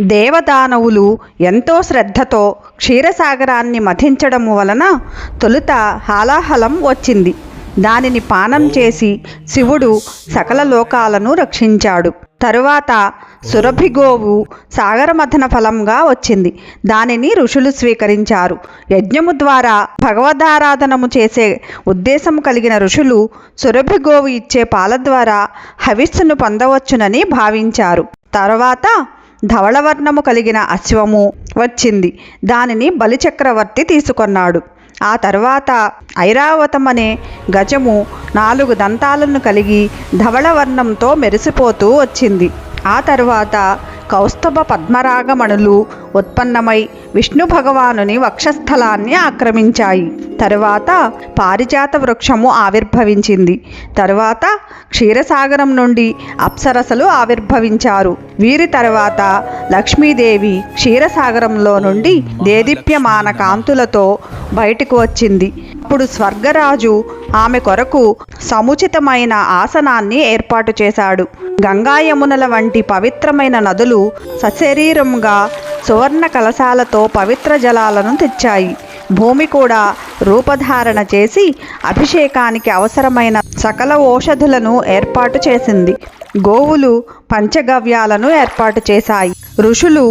దేవదానవులు ఎంతో శ్రద్ధతో క్షీరసాగరాన్ని మథించడం వలన తొలుత హాలాహలం వచ్చింది. దానిని పానం చేసి శివుడు సకల లోకాలను రక్షించాడు. తరువాత సురభిగోవు సాగరమథన ఫలంగా వచ్చింది. దానిని ఋషులు స్వీకరించారు. యజ్ఞము ద్వారా భగవదారాధనము చేసే ఉద్దేశం కలిగిన ఋషులు సురభిగోవు ఇచ్చే పాల ద్వారా హవిస్సును పొందవచ్చునని భావించారు. తర్వాత ధవళవర్ణము కలిగిన అశ్వము వచ్చింది. దానిని బలిచక్రవర్తి తీసుకొన్నాడు. ఆ తర్వాత ఐరావతం అనే గజము 4 దంతాలను కలిగి ధవళవర్ణంతో మెరిసిపోతూ వచ్చింది. ఆ తరువాత కౌస్తభ పద్మరాగమణులు ఉత్పన్నమై విష్ణు భగవానుని వక్షస్థలాన్ని ఆక్రమించాయి. తరువాత పారిజాత వృక్షము ఆవిర్భవించింది. తరువాత క్షీరసాగరం నుండి అప్సరసలు ఆవిర్భవించారు. వీరి తరువాత లక్ష్మీదేవి క్షీరసాగరంలో నుండి దేదీప్యమాన కాంతులతో బయటకు వచ్చింది. అప్పుడు స్వర్గరాజు ఆమె కొరకు సముచితమైన ఆసనాన్ని ఏర్పాటు చేశాడు. గంగా యమునల వంటి పవిత్రమైన నదులు సశరీరంగా సువర్ణ కలశాలతో పవిత్ర జలాలను తెచ్చాయి. భూమి కూడా రూపధారణ చేసి అభిషేకానికి అవసరమైన సకల ఔషధులను ఏర్పాటు చేసింది. గోవులు పంచగవ్యాలను ఏర్పాటు చేశాయి. ఋషులు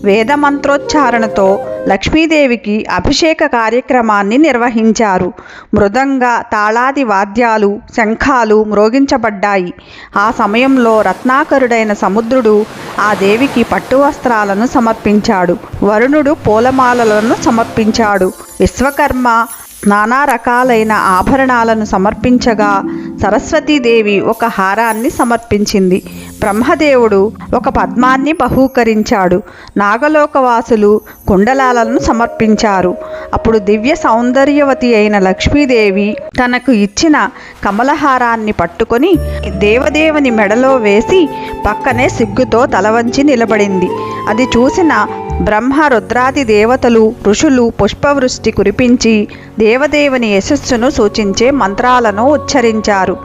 వేదమంత్రోచ్చారణతో లక్ష్మీదేవికి అభిషేక కార్యక్రమాన్ని నిర్వహించారు. మృదంగ తాళాది వాద్యాలు శంఖాలు మ్రోగించబడ్డాయి. ఆ సమయంలో రత్నాకరుడైన సముద్రుడు ఆ దేవికి పట్టు వస్త్రాలను సమర్పించాడు. వరుణుడు పూలమాలలను సమర్పించాడు. విశ్వకర్మ నానా రకాలైన ఆభరణాలను సమర్పించగా సరస్వతీదేవి ఒక హారాన్ని సమర్పించింది. బ్రహ్మదేవుడు ఒక పద్మాన్ని బహూకరించాడు. నాగలోకవాసులు కుండలాలను సమర్పించారు. అప్పుడు దివ్య సౌందర్యవతి అయిన లక్ష్మీదేవి తనకు ఇచ్చిన కమలహారాన్ని పట్టుకొని దేవదేవుని మెడలో వేసి పక్కనే సిగ్గుతో తలవంచి నిలబడింది. అది చూసిన బ్రహ్మ రుద్రాది దేవతలు ఋషులు పుష్పవృష్టి కురిపించి దేవదేవుని యశస్సును సూచించే మంత్రాలను ఉచ్చరించారు.